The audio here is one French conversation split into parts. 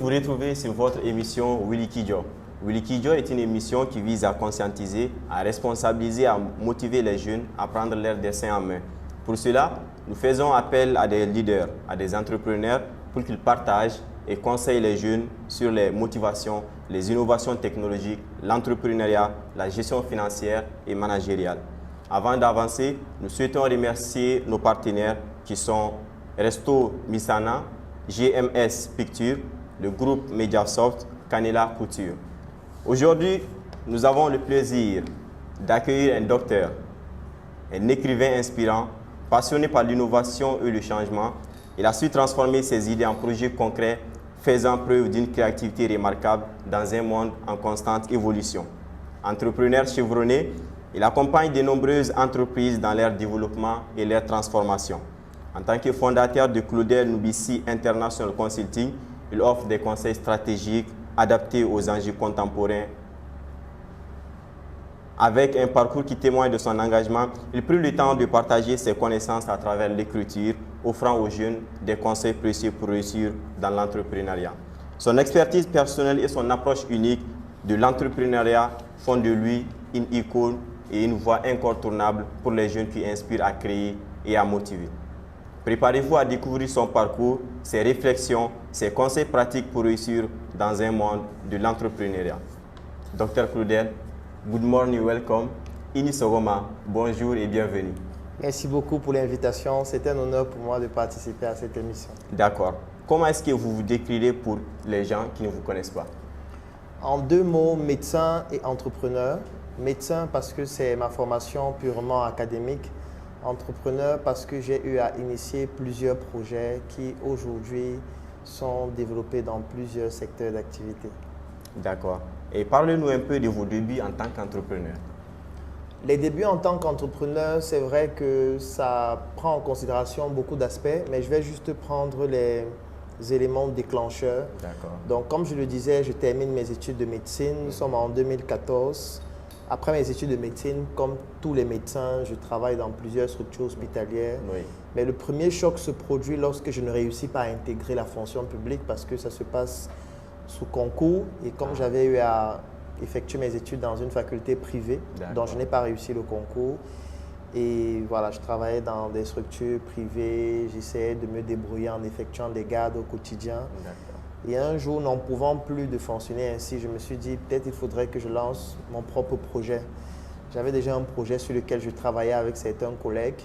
vous retrouver sur votre émission Wilikidjo. Wilikidjo est une émission qui vise à conscientiser, à responsabiliser, à motiver les jeunes à prendre leur destin en main. Pour cela, nous faisons appel à des leaders, à des entrepreneurs pour qu'ils partagent et conseillent les jeunes sur les motivations, les innovations technologiques, l'entrepreneuriat, la gestion financière et managériale. Avant d'avancer, nous souhaitons remercier nos partenaires qui sont Resto Misana, GMS Pictures, le groupe Mediasoft, Canela Couture. Aujourd'hui, nous avons le plaisir d'accueillir un docteur, un écrivain inspirant, passionné par l'innovation et le changement. Il a su transformer ses idées en projets concrets, faisant preuve d'une créativité remarquable dans un monde en constante évolution. Entrepreneur chevronné, il accompagne de nombreuses entreprises dans leur développement et leur transformation. En tant que fondateur de Claudel Nubissi International Consulting, il offre des conseils stratégiques adaptés aux enjeux contemporains. Avec un parcours qui témoigne de son engagement, il prit le temps de partager ses connaissances à travers l'écriture, offrant aux jeunes des conseils précieux pour réussir dans l'entrepreneuriat. Son expertise personnelle et son approche unique de l'entrepreneuriat font de lui une icône et une voix incontournable pour les jeunes qui inspirent à créer et à motiver. Préparez-vous à découvrir son parcours, ses réflexions, ses conseils pratiques pour réussir dans un monde de l'entrepreneuriat. Dr Claudel, good morning, welcome. Inisogoma, bonjour et bienvenue. Merci beaucoup pour l'invitation. C'est un honneur pour moi de participer à cette émission. D'accord. Comment est-ce que vous vous décrirez pour les gens qui ne vous connaissent pas? En deux mots, médecin et entrepreneur. Médecin parce que c'est ma formation purement académique. Entrepreneur parce que j'ai eu à initier plusieurs projets qui aujourd'hui sont développés dans plusieurs secteurs d'activité. D'accord. Et parlez-nous un peu de vos débuts en tant qu'entrepreneur. Les débuts en tant qu'entrepreneur, c'est vrai que ça prend en considération beaucoup d'aspects, mais je vais juste prendre les éléments déclencheurs. D'accord. Donc, comme je le disais, je termine mes études de médecine. Nous sommes en 2014. Après mes études de médecine, comme tous les médecins, je travaille dans plusieurs structures hospitalières. Oui. Mais le premier choc se produit lorsque je ne réussis pas à intégrer la fonction publique parce que ça se passe sous concours. Et comme j'avais eu à effectuer mes études dans une faculté privée, dont je n'ai pas réussi le concours. Et voilà, je travaillais dans des structures privées, j'essayais de me débrouiller en effectuant des gardes au quotidien. Et un jour, n'en pouvant plus de fonctionner ainsi, je me suis dit peut-être il faudrait que je lance mon propre projet. J'avais déjà un projet sur lequel je travaillais avec certains collègues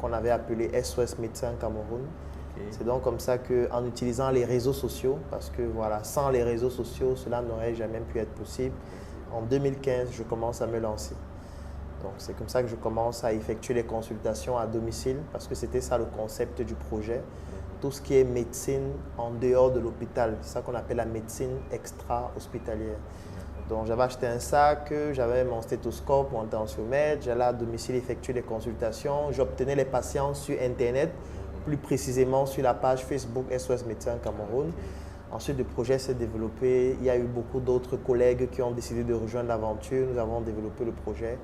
qu'on avait appelé SOS Médecins Cameroun. Okay. C'est donc comme ça qu'en utilisant les réseaux sociaux, parce que voilà, sans les réseaux sociaux, cela n'aurait jamais pu être possible. En 2015, je commence à me lancer. Donc c'est comme ça que je commence à effectuer les consultations à domicile, parce que c'était ça le concept du projet. Tout ce qui est médecine en dehors de l'hôpital, c'est ça qu'on appelle la médecine extra-hospitalière. Donc j'avais acheté un sac, j'avais mon stéthoscope, mon tensiomètre, j'allais à domicile effectuer les consultations, j'obtenais les patients sur Internet, plus précisément sur la page Facebook SOS Médecins Cameroun. Ensuite, le projet s'est développé, il y a eu beaucoup d'autres collègues qui ont décidé de rejoindre l'aventure, nous avons développé le projet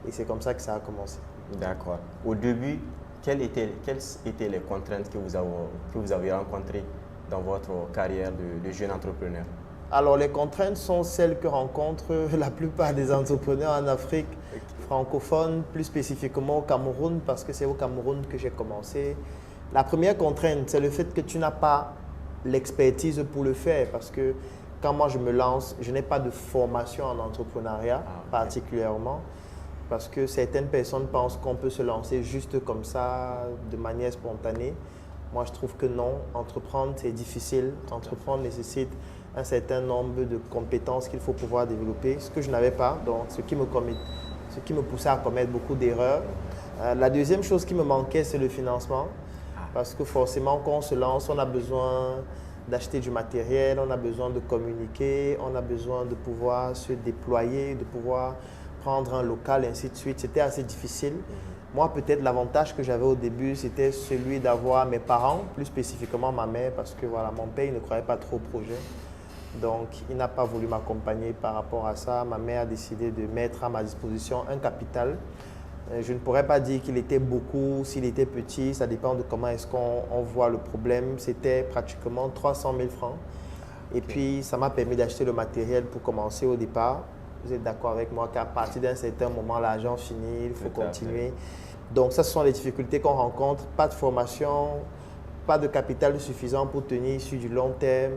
et c'est comme ça que ça a commencé. D'accord. Au début, quelles étaient les contraintes que vous avez rencontrées dans votre carrière de jeune entrepreneur? Alors, les contraintes sont celles que rencontrent la plupart des entrepreneurs en Afrique francophone, plus spécifiquement au Cameroun, parce que c'est au Cameroun que j'ai commencé. La première contrainte, c'est le fait que tu n'as pas l'expertise pour le faire, parce que quand moi je me lance, je n'ai pas de formation en entrepreneuriat particulièrement. Parce que certaines personnes pensent qu'on peut se lancer juste comme ça, de manière spontanée. Moi, je trouve que non. Entreprendre, c'est difficile. Entreprendre nécessite un certain nombre de compétences qu'il faut pouvoir développer, ce que je n'avais pas, donc ce qui me poussait à commettre beaucoup d'erreurs. La deuxième chose qui me manquait, c'est le financement. Parce que forcément, quand on se lance, on a besoin d'acheter du matériel, on a besoin de communiquer, on a besoin de pouvoir se déployer, de pouvoir prendre un local, et ainsi de suite. C'était assez difficile. Moi, peut-être l'avantage que j'avais au début, c'était celui d'avoir mes parents, plus spécifiquement ma mère, parce que voilà, mon père il ne croyait pas trop au projet. Donc, il n'a pas voulu m'accompagner par rapport à ça. Ma mère a décidé de mettre à ma disposition un capital. Je ne pourrais pas dire qu'il était beaucoup, s'il était petit, ça dépend de comment est-ce qu'on voit le problème. C'était pratiquement 300 000 francs Et puis, ça m'a permis d'acheter le matériel pour commencer au départ. Vous êtes d'accord avec moi qu'à partir d'un certain moment, l'argent finit, il faut continuer. Donc, ça, ce sont les difficultés qu'on rencontre. Pas de formation, pas de capital suffisant pour tenir sur du long terme,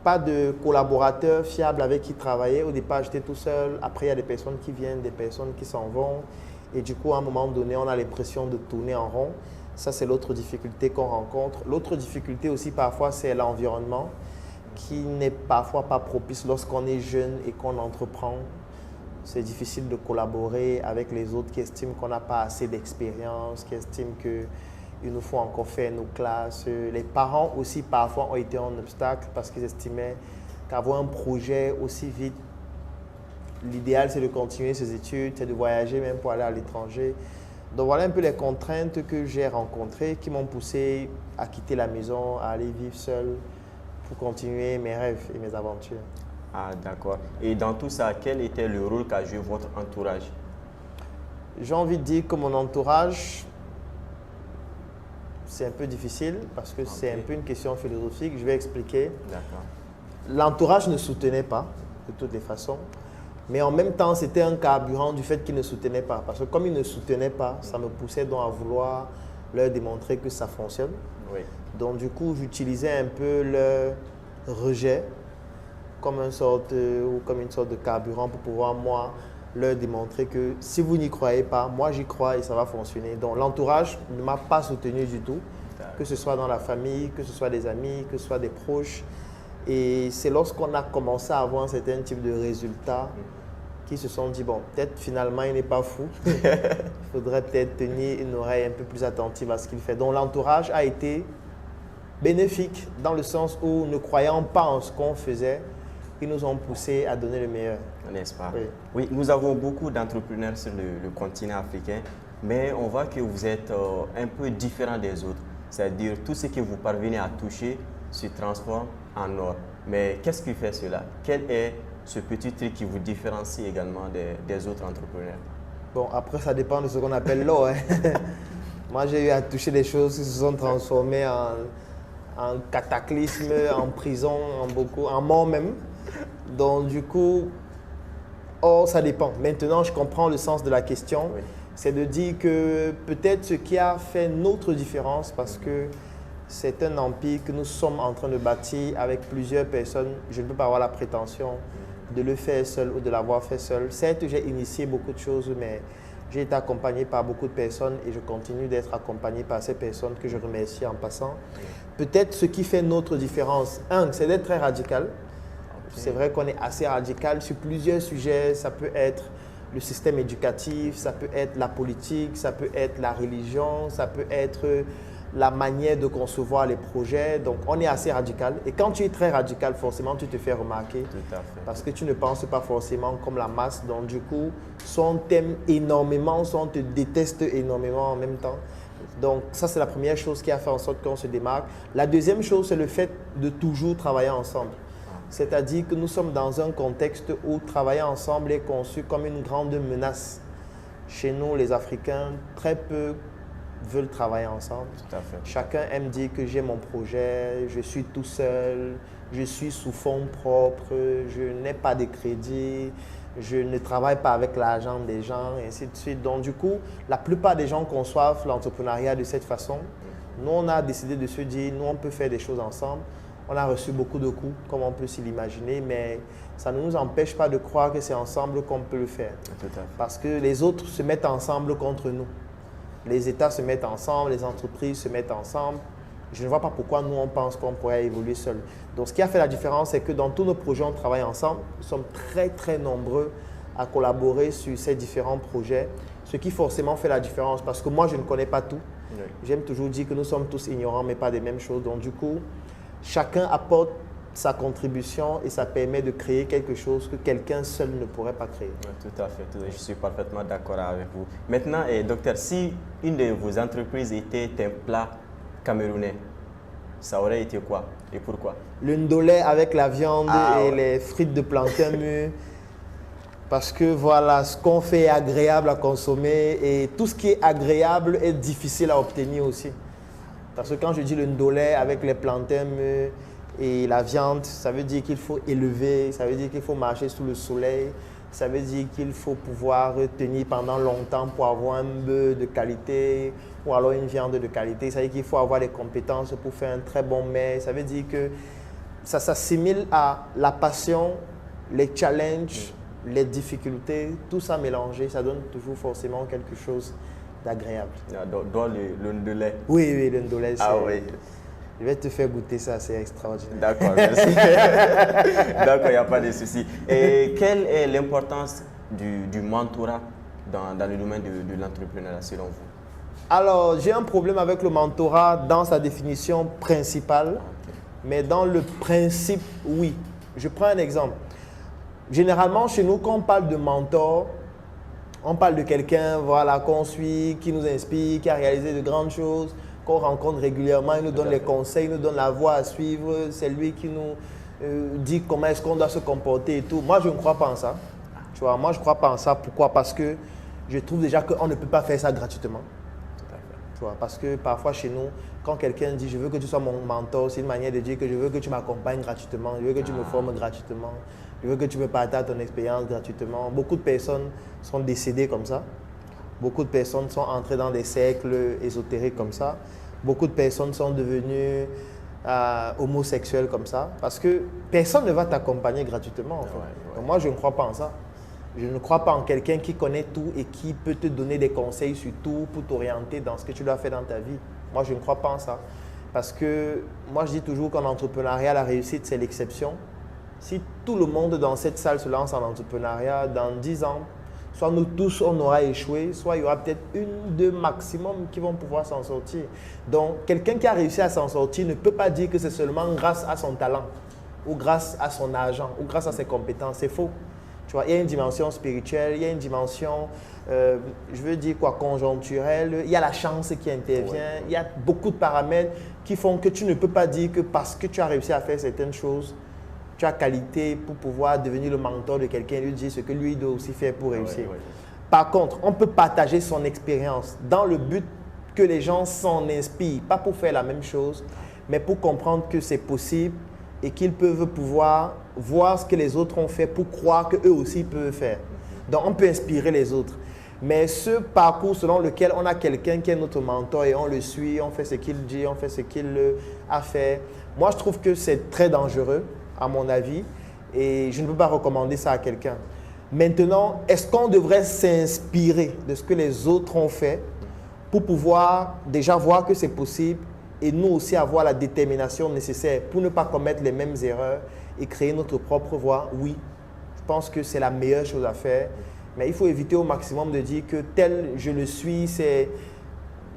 pas de collaborateurs fiables avec qui travailler. Au départ, j'étais tout seul. Après, il y a des personnes qui viennent, des personnes qui s'en vont. Et du coup, à un moment donné, on a l'impression de tourner en rond. Ça, c'est l'autre difficulté qu'on rencontre. L'autre difficulté aussi, parfois, c'est l'environnement qui n'est parfois pas propice lorsqu'on est jeune et qu'on entreprend. C'est difficile de collaborer avec les autres qui estiment qu'on n'a pas assez d'expérience, qui estiment qu'il nous faut encore faire nos classes. Les parents aussi, parfois, ont été un obstacle parce qu'ils estimaient qu'avoir un projet aussi vite, l'idéal, c'est de continuer ses études, c'est de voyager même pour aller à l'étranger. Donc, voilà un peu les contraintes que j'ai rencontrées qui m'ont poussé à quitter la maison, à aller vivre seul, pour continuer mes rêves et mes aventures. Ah, d'accord. Et dans tout ça, quel était le rôle qu'a joué votre entourage? J'ai envie de dire que mon entourage, c'est un peu difficile parce que c'est un peu une question philosophique. Je vais expliquer. D'accord. L'entourage ne soutenait pas, de toutes les façons. Mais en même temps, c'était un carburant du fait qu'ils ne soutenaient pas. Parce que comme ils ne soutenaient pas, ça me poussait donc à vouloir leur démontrer que ça fonctionne. Oui. Donc, du coup, j'utilisais un peu le rejet comme une sorte de carburant pour pouvoir, moi, leur démontrer que si vous n'y croyez pas, moi, j'y crois et ça va fonctionner. Donc, l'entourage ne m'a pas soutenu du tout, que ce soit dans la famille, que ce soit des amis, que ce soit des proches. Et c'est lorsqu'on a commencé à avoir un certain type de résultats qui se sont dit, bon, peut-être finalement, il n'est pas fou. Il faudrait peut-être tenir une oreille un peu plus attentive à ce qu'il fait. Donc, l'entourage a été bénéfique dans le sens où, ne croyant pas en ce qu'on faisait, ils nous ont poussés à donner le meilleur. N'est-ce pas? Oui. Oui, nous avons beaucoup d'entrepreneurs sur le continent africain, mais on voit que vous êtes un peu différent des autres. C'est-à-dire, tout ce que vous parvenez à toucher se transforme en or. Mais qu'est-ce qui fait cela? Quel est ce petit truc qui vous différencie également des autres entrepreneurs? Bon, après, ça dépend de ce qu'on appelle l'or. Hein. Moi, j'ai eu à toucher des choses qui se sont transformées en cataclysme, en prison, en mort même. Donc, du coup, ça dépend. Maintenant, je comprends le sens de la question. Oui. C'est de dire que peut-être ce qui a fait notre différence, parce que c'est un empire que nous sommes en train de bâtir avec plusieurs personnes. Je ne peux pas avoir la prétention de le faire seul ou de l'avoir fait seul. Certes, j'ai initié beaucoup de choses, mais j'ai été accompagné par beaucoup de personnes et je continue d'être accompagné par ces personnes que je remercie en passant. Peut-être ce qui fait notre différence, c'est d'être très radical. C'est vrai qu'on est assez radical sur plusieurs sujets. Ça peut être le système éducatif, ça peut être la politique, ça peut être la religion, ça peut être la manière de concevoir les projets. Donc, on est assez radical. Et quand tu es très radical, forcément, tu te fais remarquer. Tout à fait. Parce que tu ne penses pas forcément comme la masse. Donc, du coup, soit on t'aime énormément, soit on te déteste énormément en même temps. Donc, ça, c'est la première chose qui a fait en sorte qu'on se démarque. La deuxième chose, c'est le fait de toujours travailler ensemble. C'est-à-dire que nous sommes dans un contexte où travailler ensemble est conçu comme une grande menace. Chez nous, les Africains, très peu veulent travailler ensemble. Tout à fait. Chacun aime dire que j'ai mon projet, je suis tout seul, je suis sous fonds propres, je n'ai pas de crédit, je ne travaille pas avec l'argent des gens, et ainsi de suite. Donc, du coup, la plupart des gens conçoivent l'entrepreneuriat de cette façon. Nous, on a décidé de se dire, nous, on peut faire des choses ensemble. On a reçu beaucoup de coups, comme on peut s'y l'imaginer, mais ça ne nous empêche pas de croire que c'est ensemble qu'on peut le faire. Tout à fait. Parce que les autres se mettent ensemble contre nous. Les États se mettent ensemble, les entreprises se mettent ensemble. Je ne vois pas pourquoi nous, on pense qu'on pourrait évoluer seul. Donc, ce qui a fait la différence, c'est que dans tous nos projets, on travaille ensemble. Nous sommes très, très nombreux à collaborer sur ces différents projets, ce qui forcément fait la différence. Parce que moi, je ne connais pas tout. Oui. J'aime toujours dire que nous sommes tous ignorants, mais pas des mêmes choses. Donc, du coup, chacun apporte sa contribution et ça permet de créer quelque chose que quelqu'un seul ne pourrait pas créer. Tout à fait, je suis parfaitement d'accord avec vous. Maintenant, docteur, si une de vos entreprises était un plat camerounais, ça aurait été quoi et pourquoi? Le ndolé avec la viande et les frites de plantain mûr. Parce que voilà, ce qu'on fait est agréable à consommer et tout ce qui est agréable est difficile à obtenir aussi. Parce que quand je dis le ndolé avec les plantains mûrs Et la viande, ça veut dire qu'il faut élever, ça veut dire qu'il faut marcher sous le soleil, ça veut dire qu'il faut pouvoir tenir pendant longtemps pour avoir un bœuf de qualité ou alors une viande de qualité. Ça veut dire qu'il faut avoir les compétences pour faire un très bon mets. Ça veut dire que ça s'assimile à la passion, les challenges, les difficultés, tout ça mélangé, ça donne toujours forcément quelque chose d'agréable. Dans le ndolé. Oui, le ndolé. Ah oui. Je vais te faire goûter ça, c'est extraordinaire. D'accord, merci. D'accord, il n'y a pas de souci. Et quelle est l'importance du mentorat dans le domaine de l'entrepreneuriat selon vous? Alors, j'ai un problème avec le mentorat dans sa définition principale, mais dans le principe, oui. Je prends un exemple. Généralement, chez nous, quand on parle de mentor, on parle de quelqu'un voilà, qu'on suit, qui nous inspire, qui a réalisé de grandes choses, qu'on rencontre régulièrement, il nous donne les conseils, il nous donne la voie à suivre, c'est lui qui nous dit comment est-ce qu'on doit se comporter et tout. Moi, je ne crois pas en ça. Tu vois, moi, je ne crois pas en ça. Pourquoi? Parce que je trouve déjà qu'on ne peut pas faire ça gratuitement. Tu vois, parce que parfois chez nous, quand quelqu'un dit « je veux que tu sois mon mentor », c'est une manière de dire que je veux que tu m'accompagnes gratuitement, je veux que tu me formes gratuitement, je veux que tu me partages ton expérience gratuitement. Beaucoup de personnes sont décédées comme ça. Beaucoup de personnes sont entrées dans des cercles ésotériques comme ça. Beaucoup de personnes sont devenues homosexuelles comme ça. Parce que personne ne va t'accompagner gratuitement. En fait. Donc moi, je ne crois pas en ça. Je ne crois pas en quelqu'un qui connaît tout et qui peut te donner des conseils sur tout pour t'orienter dans ce que tu dois faire dans ta vie. Moi, je ne crois pas en ça. Parce que moi, je dis toujours qu'en entrepreneuriat, la réussite, c'est l'exception. Si tout le monde dans cette salle se lance en entrepreneuriat, dans 10 ans, soit nous tous, on aura échoué, soit il y aura peut-être une, deux maximum qui vont pouvoir s'en sortir. Donc, quelqu'un qui a réussi à s'en sortir ne peut pas dire que c'est seulement grâce à son talent, ou grâce à son argent, ou grâce à ses compétences. C'est faux. Tu vois, il y a une dimension spirituelle, il y a une dimension, je veux dire quoi, conjoncturelle, il y a la chance qui intervient, il y a beaucoup de paramètres qui font que tu ne peux pas dire que parce que tu as réussi à faire certaines choses, tu as qualité pour pouvoir devenir le mentor de quelqu'un et lui dire ce que lui doit aussi faire pour réussir. Par contre, on peut partager son expérience dans le but que les gens s'en inspirent, pas pour faire la même chose, mais pour comprendre que c'est possible et qu'ils peuvent pouvoir voir ce que les autres ont fait pour croire qu'eux aussi peuvent faire. Donc, on peut inspirer les autres. Mais ce parcours selon lequel on a quelqu'un qui est notre mentor et on le suit, on fait ce qu'il dit, on fait ce qu'il a fait, moi, je trouve que c'est très dangereux, à mon avis, et je ne peux pas recommander ça à quelqu'un. Maintenant, est-ce qu'on devrait s'inspirer de ce que les autres ont fait pour pouvoir déjà voir que c'est possible et nous aussi avoir la détermination nécessaire pour ne pas commettre les mêmes erreurs et créer notre propre voie? Oui, je pense que c'est la meilleure chose à faire, mais il faut éviter au maximum de dire que tel je le suis, c'est...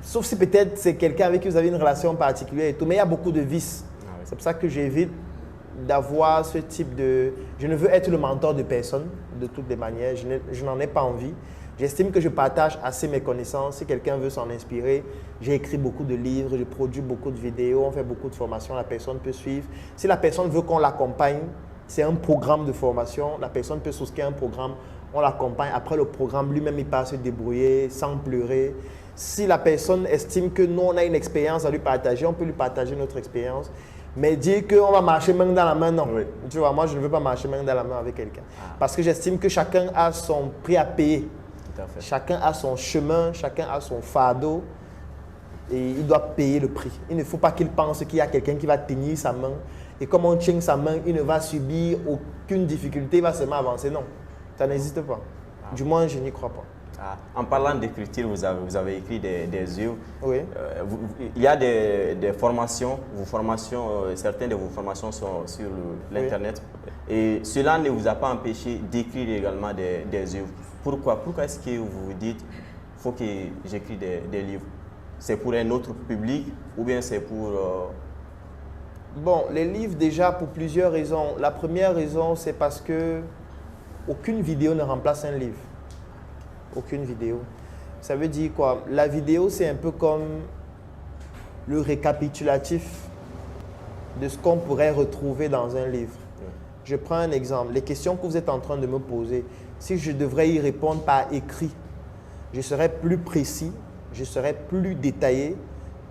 Sauf si peut-être c'est quelqu'un avec qui vous avez une relation particulière et tout, mais il y a beaucoup de vices. C'est pour ça que j'évite d'avoir ce type de... Je ne veux être le mentor de personne, de toutes les manières. Je n'en ai pas envie. J'estime que je partage assez mes connaissances. Si quelqu'un veut s'en inspirer, j'ai écrit beaucoup de livres, je produis beaucoup de vidéos, on fait beaucoup de formations, la personne peut suivre. Si la personne veut qu'on l'accompagne, c'est un programme de formation. La personne peut souscrire un programme, on l'accompagne. Après le programme, lui-même, il peut se débrouiller sans pleurer. Si la personne estime que nous, on a une expérience à lui partager, on peut lui partager notre expérience. Mais dire qu'on va marcher main dans la main, non. Oui. Tu vois, moi, je ne veux pas marcher main dans la main avec quelqu'un. Parce que j'estime que chacun a son prix à payer. Tout à fait. Chacun a son chemin, chacun a son fardeau. Et il doit payer le prix. Il ne faut pas qu'il pense qu'il y a quelqu'un qui va tenir sa main. Et comme on tient sa main, il ne va subir aucune difficulté, il va seulement avancer. Non, ça n'existe pas. Du moins, je n'y crois pas. En parlant d'écriture, vous avez écrit des œuvres. Oui. Il y a des formations, certaines de vos formations sont sur l'Internet. Oui. Et cela ne vous a pas empêché d'écrire également des œuvres. Pourquoi est-ce que vous vous dites qu'il faut que j'écris des livres? C'est pour un autre public ou bien c'est pour... Bon, les livres déjà pour plusieurs raisons. La première raison, c'est parce que aucune vidéo ne remplace un livre. Aucune vidéo. Ça veut dire quoi? La vidéo, c'est un peu comme le récapitulatif de ce qu'on pourrait retrouver dans un livre. Je prends un exemple. Les questions que vous êtes en train de me poser, si je devrais y répondre par écrit, je serais plus précis, je serais plus détaillé,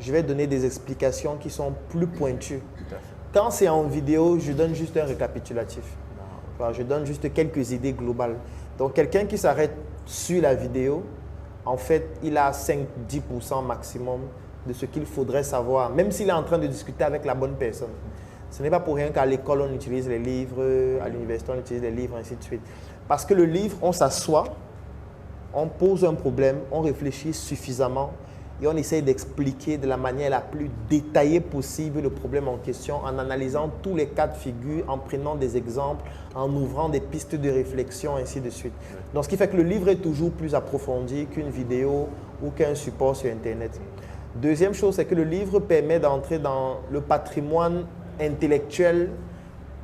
je vais donner des explications qui sont plus pointues. Quand c'est en vidéo, je donne juste un récapitulatif. Enfin, je donne juste quelques idées globales. Donc, quelqu'un qui s'arrête sur la vidéo, en fait, il a 5-10% maximum de ce qu'il faudrait savoir, même s'il est en train de discuter avec la bonne personne. Ce n'est pas pour rien qu'à l'école, on utilise les livres, à l'université, on utilise les livres, ainsi de suite. Parce que le livre, on s'assoit, on pose un problème, on réfléchit suffisamment et on essaye d'expliquer de la manière la plus détaillée possible le problème en question, en analysant tous les cas de figure, en prenant des exemples, en ouvrant des pistes de réflexion, ainsi de suite. Donc, ce qui fait que le livre est toujours plus approfondi qu'une vidéo ou qu'un support sur Internet. Deuxième chose, c'est que le livre permet d'entrer dans le patrimoine intellectuel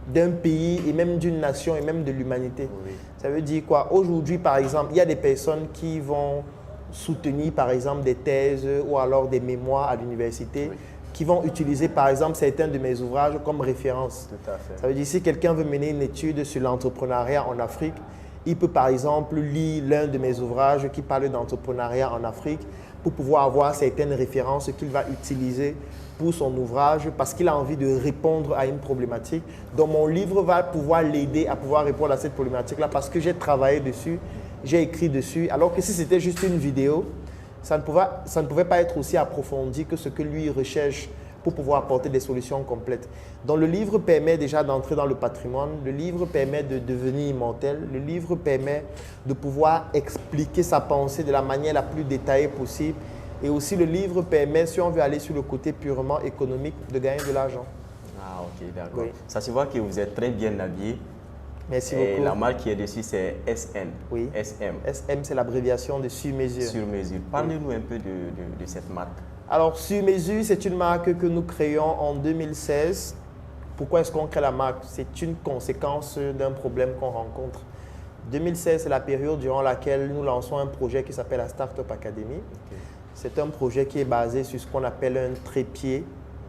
d'un pays et même d'une nation et même de l'humanité. Oui. Ça veut dire quoi? Aujourd'hui, par exemple, il y a des personnes qui vont soutenir, par exemple, des thèses ou alors des mémoires à l'université, oui, qui vont utiliser, par exemple, certains de mes ouvrages comme référence. Tout à fait. Ça veut dire si quelqu'un veut mener une étude sur l'entrepreneuriat en Afrique, il peut, par exemple, lire l'un de mes ouvrages qui parle d'entrepreneuriat en Afrique pour pouvoir avoir certaines références qu'il va utiliser pour son ouvrage parce qu'il a envie de répondre à une problématique. Donc, mon livre va pouvoir l'aider à pouvoir répondre à cette problématique-là parce que j'ai travaillé dessus, j'ai écrit dessus. Alors que si c'était juste une vidéo, ça ne pouvait pas être aussi approfondi que ce que lui recherche pour pouvoir apporter des solutions complètes. Donc, le livre permet déjà d'entrer dans le patrimoine, le livre permet de devenir immortel, le livre permet de pouvoir expliquer sa pensée de la manière la plus détaillée possible. Et aussi, le livre permet, si on veut aller sur le côté purement économique, de gagner de l'argent. Ah, ok, d'accord. Oui. Ça se voit que vous êtes très bien habillé. Merci et beaucoup. La marque qui est dessus, c'est SN. Oui. SM. SM, c'est l'abréviation de Sur Mesure. Sur Mesure. Parlez-nous un peu de cette marque. Alors, Sur Mesure, c'est une marque que nous créons en 2016. Pourquoi est-ce qu'on crée la marque? C'est une conséquence d'un problème qu'on rencontre. 2016, c'est la période durant laquelle nous lançons un projet qui s'appelle la Startup Academy. Okay. C'est un projet qui est basé sur ce qu'on appelle un trépied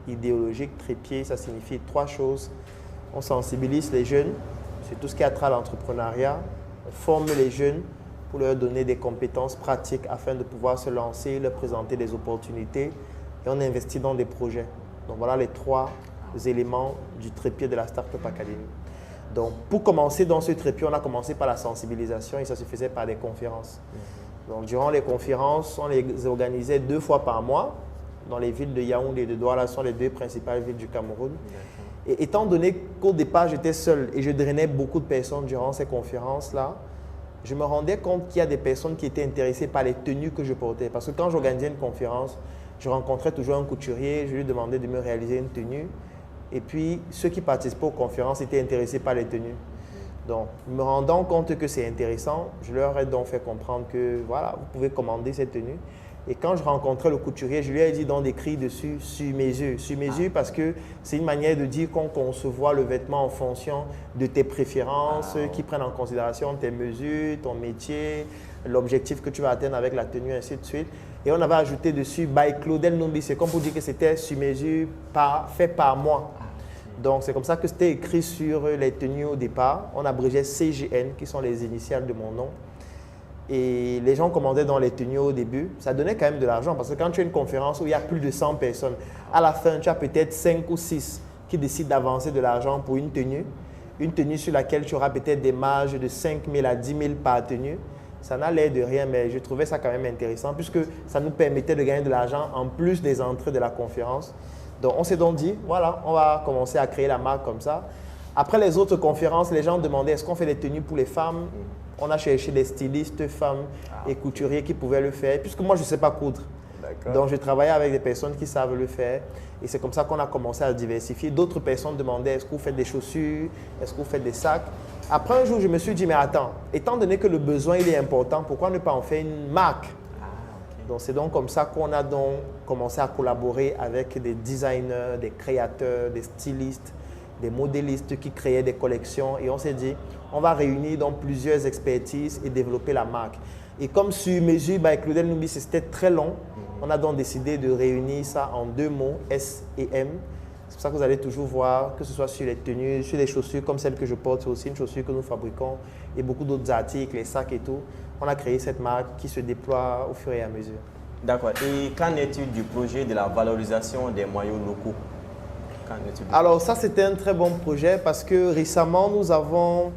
idéologique. Trépied, ça signifie 3 choses. On sensibilise les jeunes sur tout ce qui a trait à l'entrepreneuriat. On forme les jeunes pour leur donner des compétences pratiques afin de pouvoir se lancer, leur présenter des opportunités et on investit dans des projets. Donc voilà les 3 éléments du trépied de la Startup Academy. Donc pour commencer dans ce trépied, on a commencé par la sensibilisation et ça se faisait par des conférences. Donc durant les conférences, on les organisait 2 fois par mois dans les villes de Yaoundé et de Douala, sont les 2 principales villes du Cameroun. Et étant donné qu'au départ j'étais seul et je drainais beaucoup de personnes durant ces conférences-là, je me rendais compte qu'il y a des personnes qui étaient intéressées par les tenues que je portais. Parce que quand j'organisais une conférence, je rencontrais toujours un couturier, je lui demandais de me réaliser une tenue. Et puis, ceux qui participaient aux conférences étaient intéressés par les tenues. Donc, me rendant compte que c'est intéressant, je leur ai donc fait comprendre que, voilà, vous pouvez commander cette tenue. Et quand je rencontrais le couturier, je lui ai dit donc d'écrire dessus sur mesure. Sur mesure parce que c'est une manière de dire qu'on conçoit le vêtement en fonction de tes préférences, qui prennent en considération tes mesures, ton métier, l'objectif que tu vas atteindre avec la tenue, ainsi de suite. Et on avait ajouté dessus by Claudel Numbi. C'est comme pour dire que c'était sur mesure, fait par moi. Donc c'est comme ça que c'était écrit sur les tenues au départ. On abrégeait CGN, qui sont les initiales de mon nom. Et les gens commandaient dans les tenues au début. Ça donnait quand même de l'argent parce que quand tu as une conférence où il y a plus de 100 personnes, à la fin, tu as peut-être 5 ou 6 qui décident d'avancer de l'argent pour une tenue. Une tenue sur laquelle tu auras peut-être des marges de 5 000 à 10 000 par tenue. Ça n'a l'air de rien, mais je trouvais ça quand même intéressant puisque ça nous permettait de gagner de l'argent en plus des entrées de la conférence. Donc, on s'est donc dit, voilà, on va commencer à créer la marque comme ça. Après les autres conférences, les gens demandaient, est-ce qu'on fait des tenues pour les femmes? On a cherché des stylistes, femmes et couturiers qui pouvaient le faire, puisque moi, je ne sais pas coudre. Donc, je travaillais avec des personnes qui savent le faire. Et c'est comme ça qu'on a commencé à diversifier. D'autres personnes demandaient, est-ce que vous faites des chaussures? Est-ce que vous faites des sacs? Après un jour, je me suis dit, mais attends, étant donné que le besoin il est important, pourquoi ne pas en faire une marque? Donc, c'est donc comme ça qu'on a donc commencé à collaborer avec des designers, des créateurs, des stylistes, des modélistes qui créaient des collections. Et on s'est dit, on va réunir donc plusieurs expertises et développer la marque. Et comme Sur Mesure by Claudel Numbi, c'était très long, on a donc décidé de réunir ça en 2 mots, S et M. C'est pour ça que vous allez toujours voir, que ce soit sur les tenues, sur les chaussures comme celle que je porte, c'est aussi une chaussure que nous fabriquons et beaucoup d'autres articles, les sacs et tout. On a créé cette marque qui se déploie au fur et à mesure. D'accord. Et qu'en est-il du projet de la valorisation des maillots locaux? qu'en est-il? Alors ça, c'était un très bon projet parce que récemment, nous avons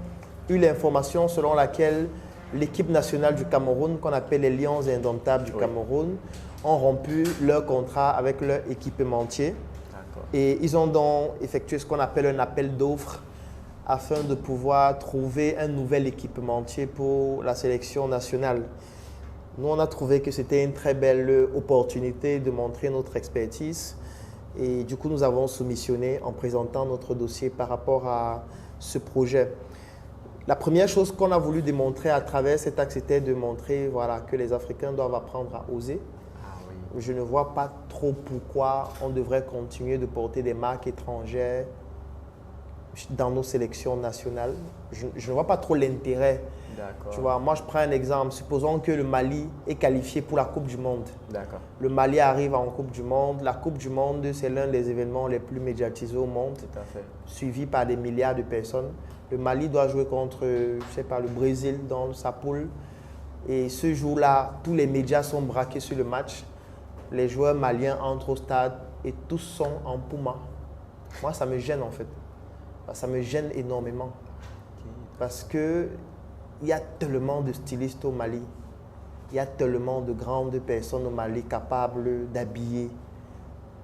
eu l'information selon laquelle l'équipe nationale du Cameroun, qu'on appelle les Lions Indomptables du Cameroun, ont rompu leur contrat avec leur équipementier. Et ils ont donc effectué ce qu'on appelle un appel d'offres afin de pouvoir trouver un nouvel équipementier pour la sélection nationale. Nous, on a trouvé que c'était une très belle opportunité de montrer notre expertise. Et du coup, nous avons soumissionné en présentant notre dossier par rapport à ce projet. La première chose qu'on a voulu démontrer à travers cet axe, c'était de montrer que les Africains doivent apprendre à oser. Je ne vois pas trop pourquoi on devrait continuer de porter des marques étrangères dans nos sélections nationales. Je ne vois pas trop l'intérêt. Tu vois, moi, je prends un exemple. Supposons que le Mali est qualifié pour la Coupe du Monde. Le Mali arrive en Coupe du Monde. La Coupe du Monde, c'est l'un des événements les plus médiatisés au monde, suivi par des milliards de personnes. Le Mali doit jouer contre, je sais pas, le Brésil dans sa poule. Et ce jour-là, tous les médias sont braqués sur le match. Les joueurs maliens entrent au stade et tous sont en Puma. Moi, ça me gêne en fait. Ça me gêne énormément. Parce qu'il y a tellement de stylistes au Mali. Il y a tellement de grandes personnes au Mali capables d'habiller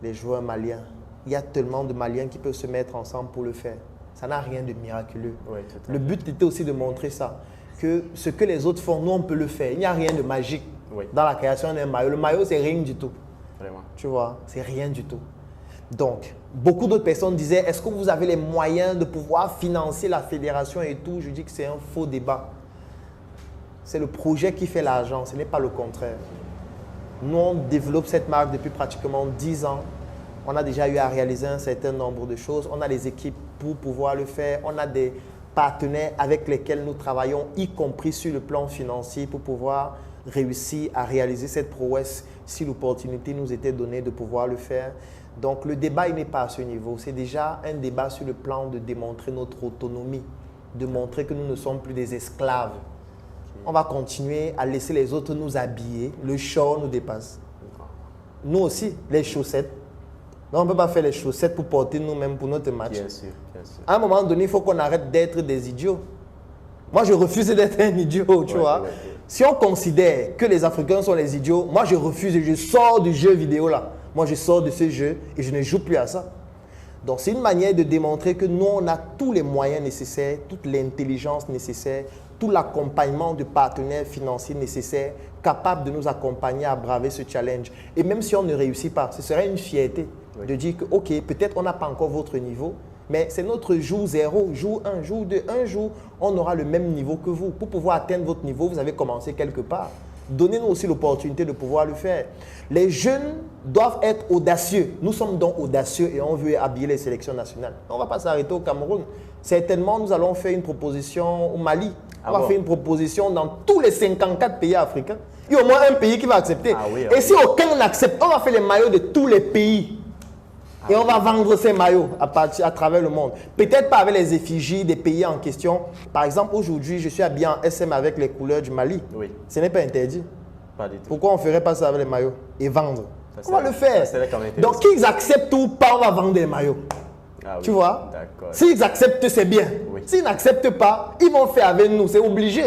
les joueurs maliens. Il y a tellement de Maliens qui peuvent se mettre ensemble pour le faire. Ça n'a rien de miraculeux. Le but était aussi de montrer ça. Que ce que les autres font, nous, on peut le faire. Il n'y a rien de magique dans la création d'un maillot. Le maillot, c'est rien du tout. Vraiment. Tu vois, c'est rien du tout. Donc, beaucoup d'autres personnes disaient, est-ce que vous avez les moyens de pouvoir financer la fédération et tout? Je dis que c'est un faux débat. C'est le projet qui fait l'argent, ce n'est pas le contraire. Nous, on développe cette marque depuis pratiquement 10 ans. On a déjà eu à réaliser un certain nombre de choses. On a les équipes pour pouvoir le faire. On a des partenaires avec lesquels nous travaillons, y compris sur le plan financier, pour pouvoir réussir à réaliser cette prouesse si l'opportunité nous était donnée de pouvoir le faire. Donc, le débat, il n'est pas à ce niveau. C'est déjà un débat sur le plan de démontrer notre autonomie, de montrer que nous ne sommes plus des esclaves. On va continuer à laisser les autres nous habiller. Le short nous dépasse. Nous aussi, les chaussettes. Non, on ne peut pas faire les chaussettes pour porter nous-mêmes pour notre match. Bien sûr, bien sûr. À un moment donné, il faut qu'on arrête d'être des idiots. Moi, je refuse d'être un idiot, tu vois. Si on considère que les Africains sont les idiots, moi, je refuse et je sors du jeu vidéo là. Moi, je sors de ce jeu et je ne joue plus à ça. Donc, c'est une manière de démontrer que nous, on a tous les moyens nécessaires, toute l'intelligence nécessaire, tout l'accompagnement de partenaires financiers nécessaires, capables de nous accompagner à braver ce challenge. Et même si on ne réussit pas, ce serait une fierté de dire que, OK, peut-être on n'a pas encore votre niveau, mais c'est notre jour 0, jour 1, jour 2. Un jour, on aura le même niveau que vous. Pour pouvoir atteindre votre niveau, vous avez commencé quelque part. Donnez-nous aussi l'opportunité de pouvoir le faire. Les jeunes doivent être audacieux. Nous sommes donc audacieux et on veut habiller les sélections nationales. On ne va pas s'arrêter au Cameroun. Certainement, nous allons faire une proposition au Mali. On va faire une proposition dans tous les 54 pays africains. Il y a au moins un pays qui va accepter. Et si aucun n'accepte, on va faire les maillots de tous les pays. Et on va vendre ces maillots à travers le monde. Peut-être pas avec les effigies des pays en question. Par exemple, aujourd'hui, je suis habillé en SM avec les couleurs du Mali. Ce n'est pas interdit. Pas du tout. Pourquoi on ne ferait pas ça avec les maillots et vendre? On va le faire. Donc, qu'ils acceptent ou pas, on va vendre des maillots. Tu vois? S'ils acceptent, c'est bien. S'ils n'acceptent pas, ils vont faire avec nous. C'est obligé.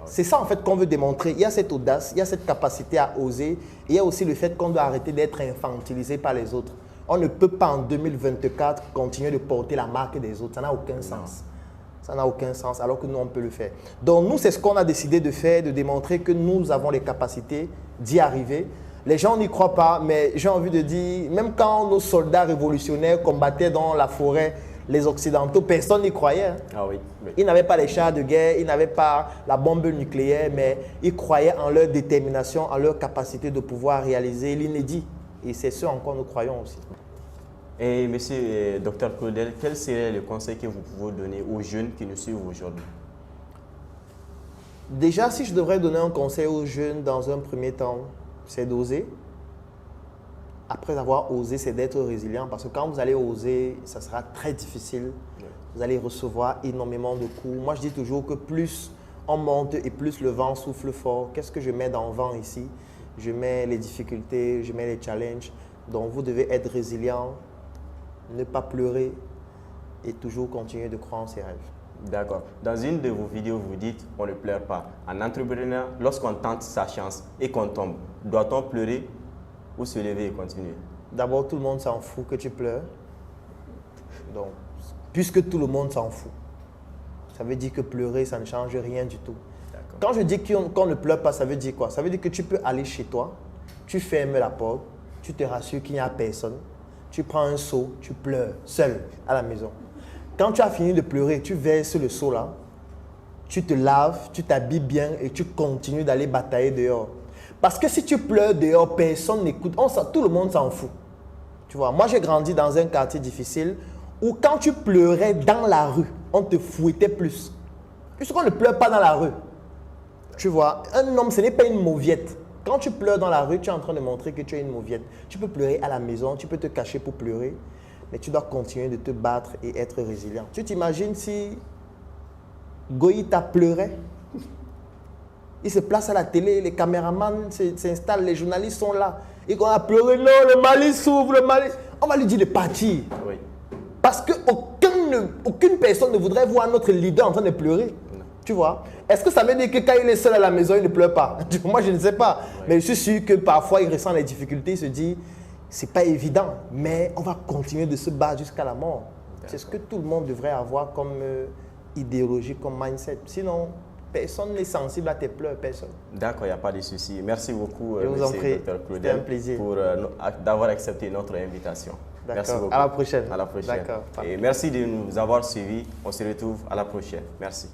C'est ça en fait qu'on veut démontrer. Il y a cette audace, il y a cette capacité à oser. Et il y a aussi le fait qu'on doit arrêter d'être infantilisé par les autres. On ne peut pas en 2024 continuer de porter la marque des autres. Ça n'a aucun sens. Ça n'a aucun sens, alors que nous, on peut le faire. Donc nous, c'est ce qu'on a décidé de faire, de démontrer que nous avons les capacités d'y arriver. Les gens n'y croient pas, mais j'ai envie de dire, même quand nos soldats révolutionnaires combattaient dans la forêt, les Occidentaux, personne n'y croyait. Ils n'avaient pas les chars de guerre, ils n'avaient pas la bombe nucléaire, mais ils croyaient en leur détermination, en leur capacité de pouvoir réaliser l'inédit. Et c'est ce en quoi nous croyons aussi. Et monsieur Dr Claudel, quel serait le conseil que vous pouvez donner aux jeunes qui nous suivent aujourd'hui? Déjà, si je devrais donner un conseil aux jeunes dans un premier temps, c'est d'oser. Après avoir osé, c'est d'être résilient. Parce que quand vous allez oser, ça sera très difficile. Vous allez recevoir énormément de coups. Moi, je dis toujours que plus on monte et plus le vent souffle fort. Qu'est-ce que je mets dans le vent ici? Je mets les difficultés, je mets les challenges. Donc, vous devez être résilient. ne pas pleurer et toujours continuer de croire en ses rêves. D'accord. Dans une de vos vidéos, vous dites on ne pleure pas. En entrepreneur, lorsqu'on tente sa chance et qu'on tombe, doit-on pleurer ou se lever et continuer? D'abord, tout le monde s'en fout que tu pleures. Donc, puisque tout le monde s'en fout, ça veut dire que pleurer, ça ne change rien du tout. Quand je dis qu'on ne pleure pas, ça veut dire quoi? Ça veut dire que tu peux aller chez toi, tu fermes la porte, tu te rassures qu'il n'y a personne, tu prends un seau, tu pleures seul à la maison. Quand tu as fini de pleurer, tu verses le seau là, tu te laves, tu t'habilles bien et tu continues d'aller batailler dehors. Parce que si tu pleures dehors, personne n'écoute, tout le monde s'en fout. Tu vois, moi j'ai grandi dans un quartier difficile où quand tu pleurais dans la rue, on te fouettait plus. Puisqu'on ne pleure pas dans la rue. Tu vois, un homme, ce n'est pas une mauviette. Quand tu pleures dans la rue, tu es en train de montrer que tu es une mauviette. Tu peux pleurer à la maison, tu peux te cacher pour pleurer, mais tu dois continuer de te battre et être résilient. Tu t'imagines si Goïta pleurait? Il se place à la télé, les caméramans s'installent, les journalistes sont là. Et qu'on a pleuré, non, le Mali s'ouvre, le Mali. On va lui dire de partir. Oui. Parce qu'aucune personne ne voudrait voir notre leader en train de pleurer. Tu vois? Est-ce que ça veut dire que quand il est seul à la maison, il ne pleure pas? Moi, je ne sais pas. Oui. Mais je suis sûr que parfois, il ressent les difficultés. Il se dit, c'est pas évident, mais on va continuer de se battre jusqu'à la mort. C'est ce que tout le monde devrait avoir comme idéologie, comme mindset. Sinon, personne n'est sensible à tes pleurs, personne. D'accord, il n'y a pas de souci. Merci beaucoup, Dr. Claudel. C'était un plaisir d'avoir accepté notre invitation. Merci beaucoup. À la prochaine. À la prochaine. Et merci de nous avoir suivis. On se retrouve à la prochaine. Merci.